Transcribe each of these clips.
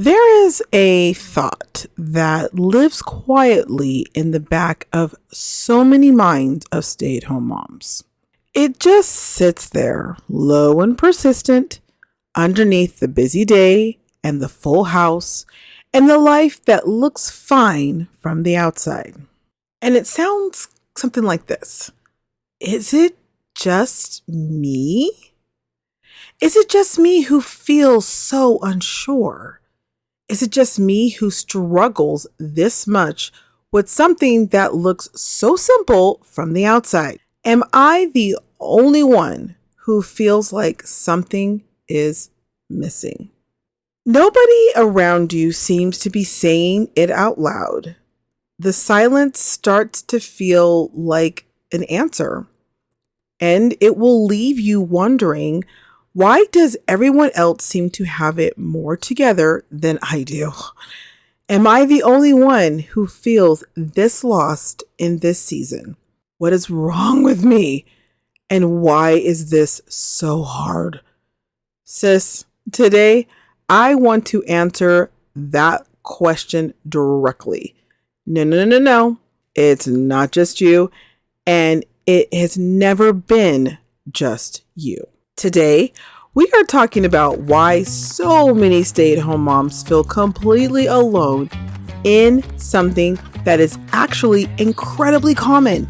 There is a thought that lives quietly in the back of so many minds of stay-at-home moms. It just sits there, low and persistent, underneath the busy day and the full house and the life that looks fine from the outside. And it sounds something like this. Is it just me? Is it just me who feels so unsure? Is it just me who struggles this much with something that looks so simple from the outside? Am I the only one who feels like something is missing? Nobody around you seems to be saying it out loud. The silence starts to feel like an answer, and it will leave you wondering, why does everyone else seem to have it more together than I do? Am I the only one who feels this lost in this season? What is wrong with me? And why is this so hard? Sis, today I want to answer that question directly. No. It's not just you, and it has never been just you. Today, we are talking about why so many stay-at-home moms feel completely alone in something that is actually incredibly common,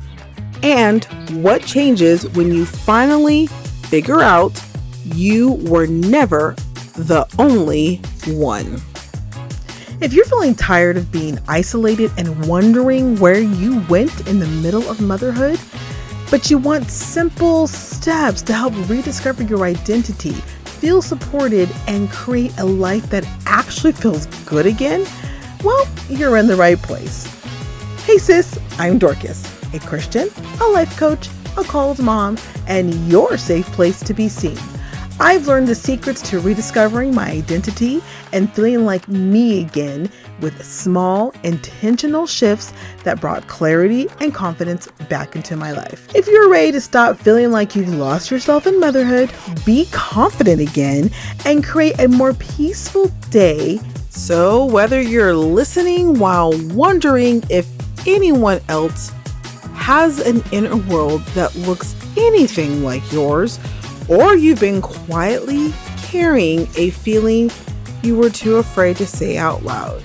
and what changes when you finally figure out you were never the only one. If you're feeling tired of being isolated and wondering where you went in the middle of motherhood, but you want simple steps to help rediscover your identity, feel supported, and create a life that actually feels good again, well, you're in the right place. Hey sis, I'm Dorcas, a Christian, a life coach, a called mom, and your safe place to be seen. I've learned the secrets to rediscovering my identity and feeling like me again with small, intentional shifts that brought clarity and confidence back into my life. If you're ready to stop feeling like you've lost yourself in motherhood, be confident again, and create a more peaceful day. So whether you're listening while wondering if anyone else has an inner world that looks anything like yours, or you've been quietly carrying a feeling you were too afraid to say out loud,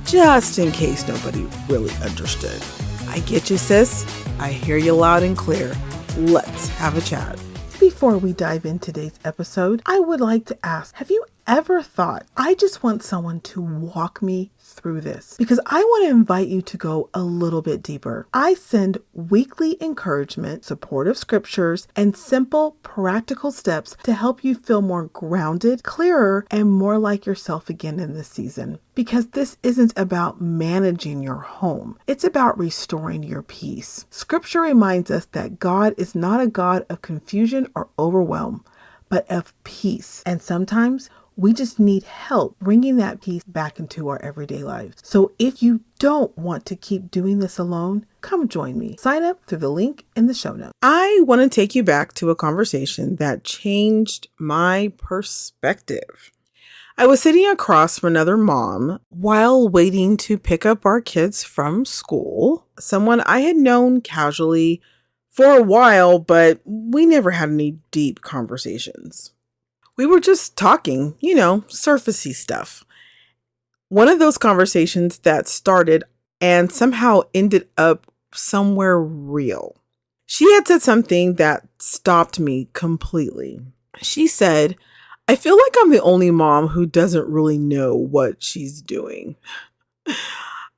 just in case nobody really understood. I get you, sis. I hear you loud and clear. Let's have a chat. Before we dive into today's episode, I would like to ask, have you ever thought, I just want someone to walk me through this? Because I want to invite you to go a little bit deeper. I send weekly encouragement, supportive scriptures, and simple practical steps to help you feel more grounded, clearer, and more like yourself again in this season. Because this isn't about managing your home. It's about restoring your peace. Scripture reminds us that God is not a God of confusion or overwhelm, but of peace. And sometimes we just need help bringing that peace back into our everyday lives. So if you don't want to keep doing this alone, come join me. Sign up through the link in the show notes. I want to take you back to a conversation that changed my perspective. I was sitting across from another mom while waiting to pick up our kids from school, someone I had known casually for a while, but we never had any deep conversations. We were just talking, surfacey stuff. One of those conversations that started and somehow ended up somewhere real. She had said something that stopped me completely. She said, I feel like I'm the only mom who doesn't really know what she's doing.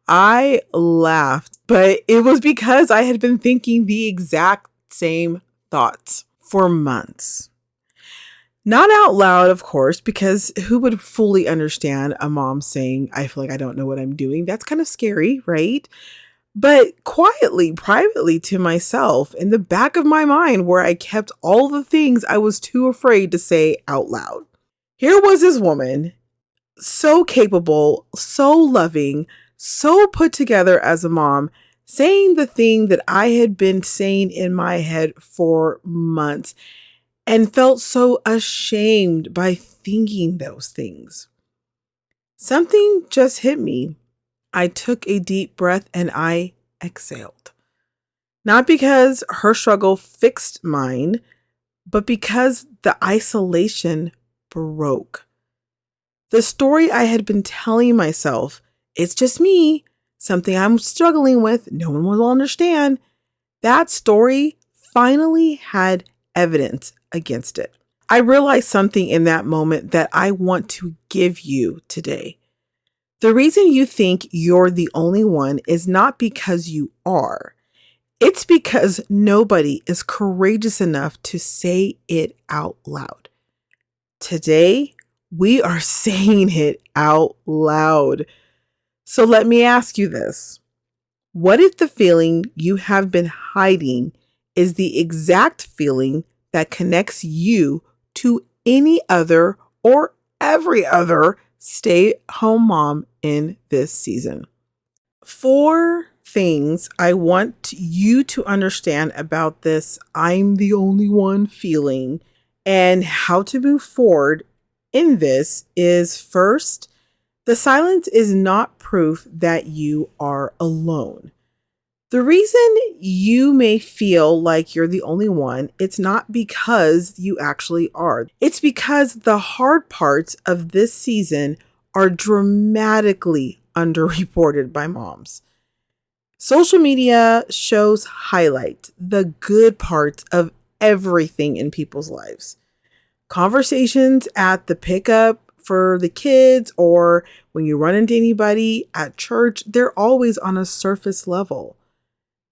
I laughed, but it was because I had been thinking the exact same thoughts for months. Not out loud, of course, because who would fully understand a mom saying, I feel like I don't know what I'm doing? That's kind of scary, right? But quietly, privately to myself, in the back of my mind where I kept all the things I was too afraid to say out loud. Here was this woman, so capable, so loving, so put together as a mom, saying the thing that I had been saying in my head for months and felt so ashamed by thinking those things. something just hit me. I took a deep breath and I exhaled. Not because her struggle fixed mine, but because the isolation broke. The story I had been telling myself, it's just me, something I'm struggling with, no one will understand, that story finally had evidence against it. I realized something in that moment that I want to give you today. The reason you think you're the only one is not because you are. It's because nobody is courageous enough to say it out loud. Today, we are saying it out loud. So let me ask you this. What if the feeling you have been hiding is the exact feeling that connects you to any other or every other stay-at-home mom in this season? 4 things I want you to understand about this I'm the only one feeling and how to move forward in this is first, the silence is not proof that you are alone. The reason you may feel like you're the only one, it's not because you actually are. It's because the hard parts of this season are dramatically underreported by moms. Social media shows highlight the good parts of everything in people's lives. Conversations at the pickup for the kids or when you run into anybody at church, they're always on a surface level.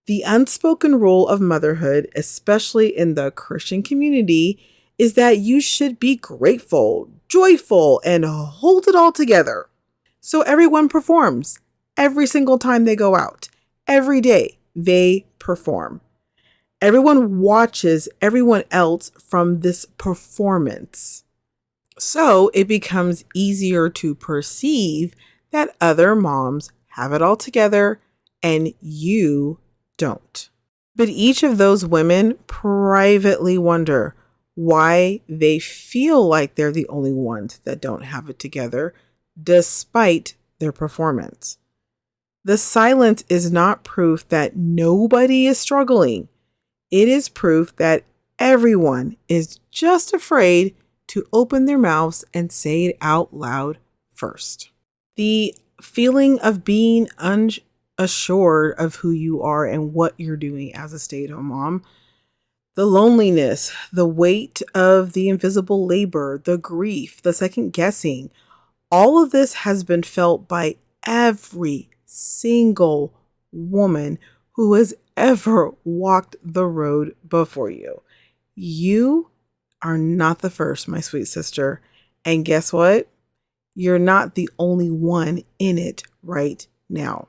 The unspoken rule of motherhood, especially in the Christian community, is that you should be grateful, joyful, and hold it all together. So everyone performs every single time they go out. Every day they perform. Everyone watches everyone else from this performance. So it becomes easier to perceive that other moms have it all together and you don't. But each of those women privately wonder why they feel like they're the only ones that don't have it together, despite their performance. The silence is not proof that nobody is struggling. It is proof that everyone is just afraid to open their mouths and say it out loud first. The feeling of being unassured of who you are and what you're doing as a stay-at-home mom, the loneliness, the weight of the invisible labor, the grief, the second guessing, all of this has been felt by every single woman who has ever walked the road before you. You are not the first, my sweet sister. And guess what? You're not the only one in it right now.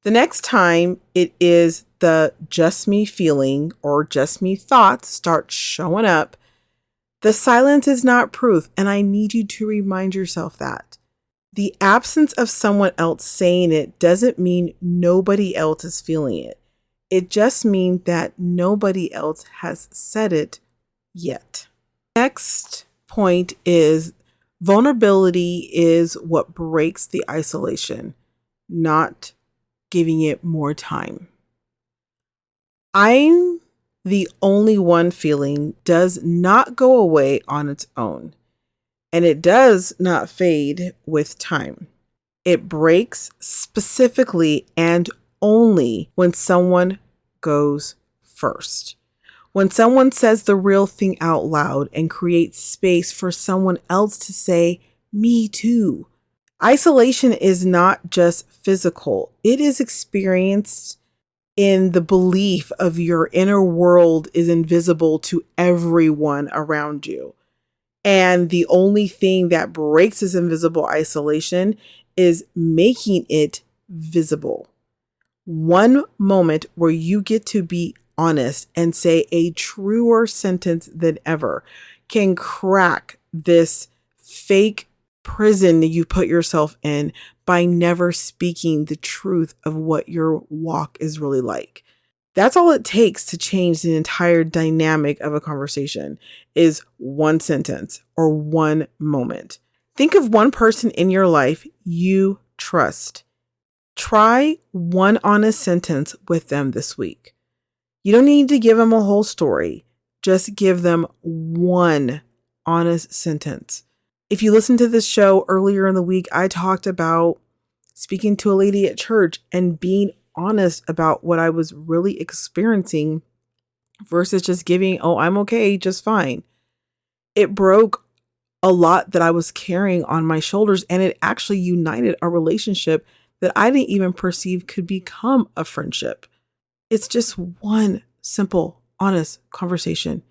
The next time it is the just me feeling or just me thoughts start showing up, the silence is not proof. And I need you to remind yourself that. The absence of someone else saying it doesn't mean nobody else is feeling it. It just means that nobody else has said it yet. Next point is vulnerability is what breaks the isolation, not giving it more time. I'm the only one feeling does not go away on its own, and it does not fade with time. It breaks specifically and only when someone goes first. When someone says the real thing out loud and creates space for someone else to say, me too. Isolation is not just physical. It is experienced in the belief of your inner world is invisible to everyone around you. And the only thing that breaks this invisible isolation is making it visible. One moment where you get to be honest and say a truer sentence than ever can crack this fake prison that you put yourself in by never speaking the truth of what your walk is really like. That's all it takes to change the entire dynamic of a conversation is one sentence or one moment. Think of one person in your life you trust. Try one honest sentence with them this week. You don't need to give them a whole story. Just give them one honest sentence. If you listened to this show earlier in the week, I talked about speaking to a lady at church and being honest about what I was really experiencing versus just giving, oh, I'm okay, just fine. It broke a lot that I was carrying on my shoulders, and it actually united a relationship that I didn't even perceive could become a friendship. It's just one simple, honest conversation.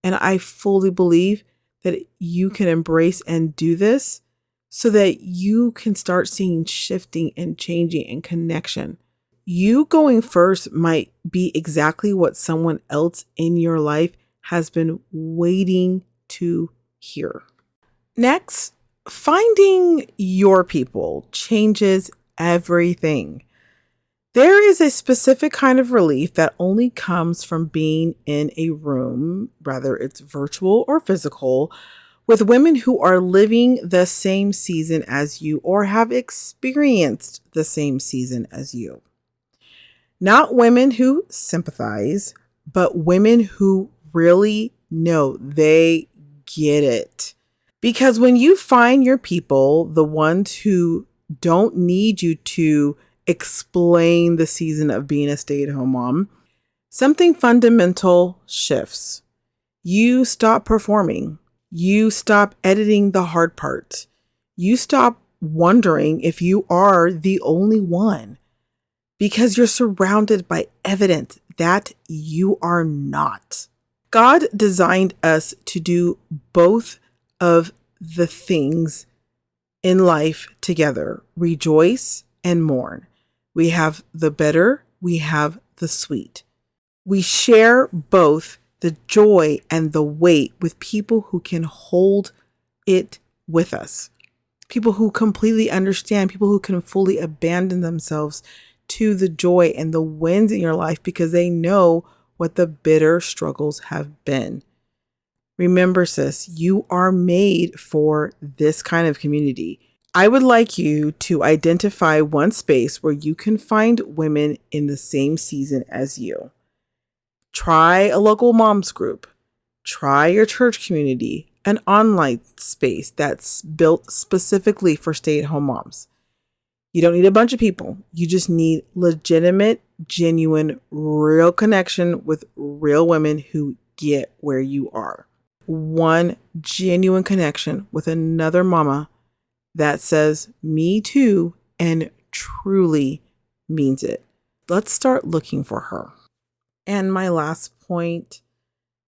And I fully believe that you can embrace and do this so that you can start seeing shifting and changing and connection. You going first might be exactly what someone else in your life has been waiting to hear. Next, finding your people changes everything. There is a specific kind of relief that only comes from being in a room, whether it's virtual or physical, with women who are living the same season as you or have experienced the same season as you. Not women who sympathize, but women who really know, they get it. Because when you find your people, the ones who don't need you to explain the season of being a stay-at-home mom, something fundamental shifts. You stop performing. You stop editing the hard parts. You stop wondering if you are the only one because you're surrounded by evidence that you are not. God designed us to do both of the things in life together, rejoice and mourn. We have the bitter, we have the sweet. We share both the joy and the weight with people who can hold it with us. People who completely understand, people who can fully abandon themselves to the joy and the wins in your life because they know what the bitter struggles have been. Remember, sis, you are made for this kind of community. I would like you to identify one space where you can find women in the same season as you. Try a local moms group. Try your church community, an online space that's built specifically for stay-at-home moms. You don't need a bunch of people. You just need legitimate, genuine, real connection with real women who get where you are. One genuine connection with another mama that says, me too, and truly means it. Let's start looking for her. And my last point,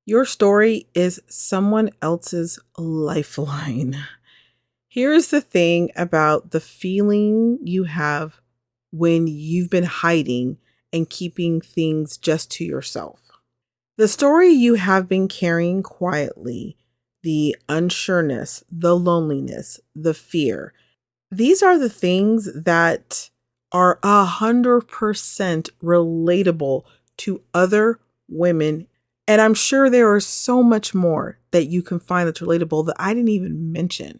your story is someone else's lifeline. Here's the thing about the feeling you have when you've been hiding and keeping things just to yourself. The story you have been carrying quietly, the unsureness, the loneliness, the fear, these are the things that are 100% relatable to other women. And I'm sure there are so much more that you can find that's relatable that I didn't even mention.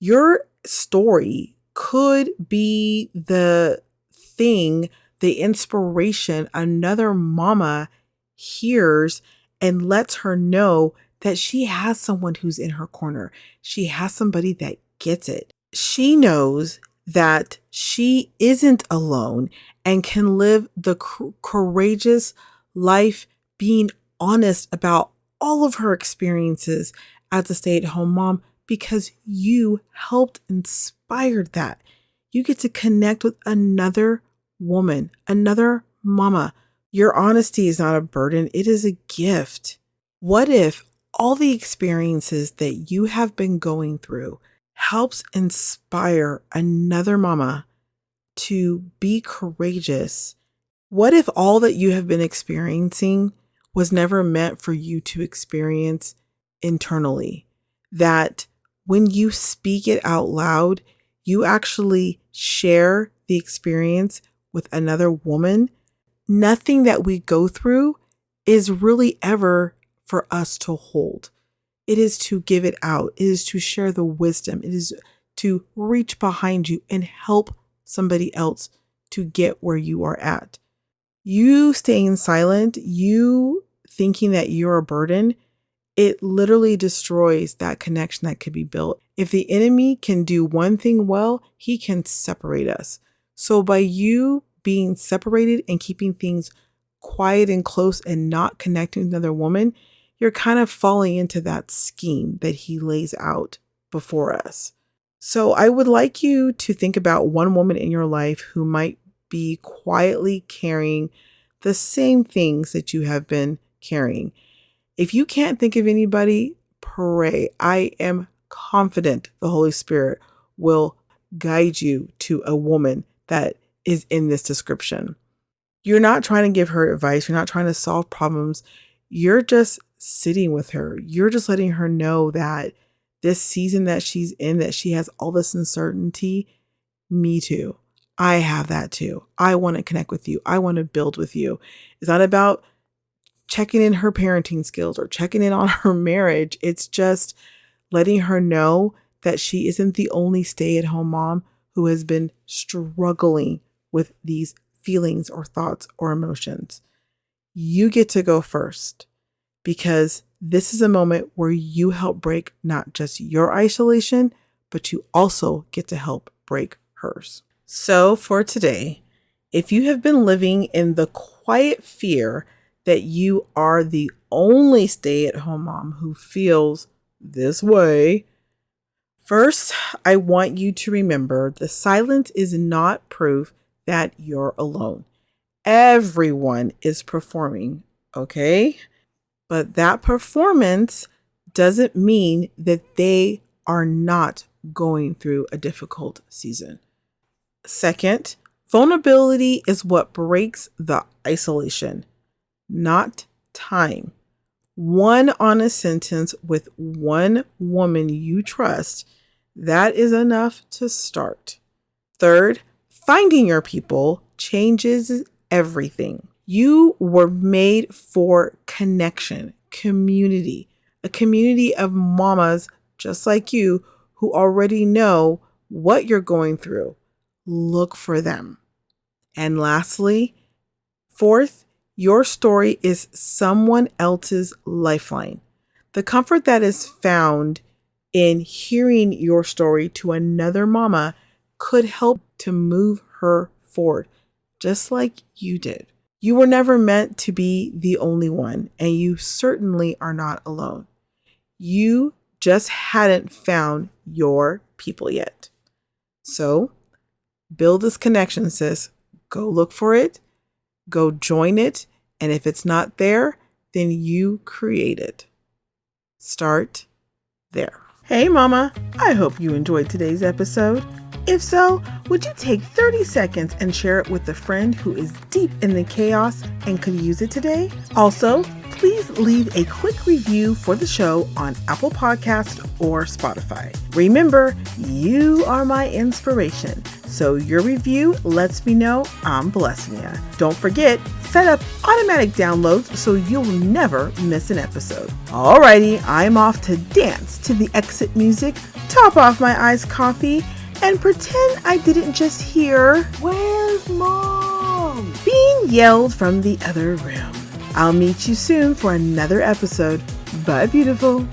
Your story could be the thing, the inspiration another mama hears and lets her know that she has someone who's in her corner. She has somebody that gets it. She knows that she isn't alone and can live the courageous life being honest about all of her experiences as a stay-at-home mom because you helped inspire that. You get to connect with another woman, another mama. Your honesty is not a burden. It is a gift. What if all the experiences that you have been going through helps inspire another mama to be courageous? What if all that you have been experiencing was never meant for you to experience internally? That when you speak it out loud, you actually share the experience with another woman. Nothing that we go through is really ever for us to hold. It is to give it out. It is to share the wisdom. It is to reach behind you and help somebody else to get where you are at. You staying silent, you thinking that you're a burden, it literally destroys that connection that could be built. If the enemy can do one thing well, he can separate us. So by you being separated and keeping things quiet and close and not connecting with another woman, you're kind of falling into that scheme that he lays out before us. So I would like you to think about one woman in your life who might be quietly carrying the same things that you have been carrying. If you can't think of anybody, pray. I am confident the Holy Spirit will guide you to a woman that is in this description. You're not trying to give her advice. You're not trying to solve problems. You're just sitting with her. You're just letting her know that this season that she's in, that she has all this uncertainty. Me too. I have that too. I want to connect with you. I want to build with you. It's not about checking in her parenting skills or checking in on her marriage. It's just letting her know that she isn't the only stay-at-home mom who has been struggling with these feelings or thoughts or emotions. You get to go first because this is a moment where you help break not just your isolation, but you also get to help break hers. So for today, if you have been living in the quiet fear that you are the only stay-at-home mom who feels this way, first, I want you to remember the silence is not proof that you're alone. Everyone is performing, okay? But that performance doesn't mean that they are not going through a difficult season. Second, vulnerability is what breaks the isolation, not time. One honest sentence with one woman you trust, that is enough to start. Third, finding your people changes everything. You were made for connection, community, a community of mamas just like you who already know what you're going through. Look for them. And lastly, fourth, your story is someone else's lifeline. The comfort that is found in hearing your story to another mama could help to move her forward, just like you did. You were never meant to be the only one, and you certainly are not alone. You just hadn't found your people yet. So, build this connection, sis. Go look for it. Go join it. And if it's not there, then you create it. Start there. Hey, mama. I hope you enjoyed today's episode. If so, would you take 30 seconds and share it with a friend who is deep in the chaos and could use it today? Also, please leave a quick review for the show on Apple Podcasts or Spotify. Remember, you are my inspiration, so your review lets me know I'm blessing you. Don't forget, set up automatic downloads so you'll never miss an episode. Alrighty, I'm off to dance to the exit music, top off my iced coffee, and pretend I didn't just hear, "Where's Mom?" being yelled from the other room. I'll meet you soon for another episode. Bye, beautiful.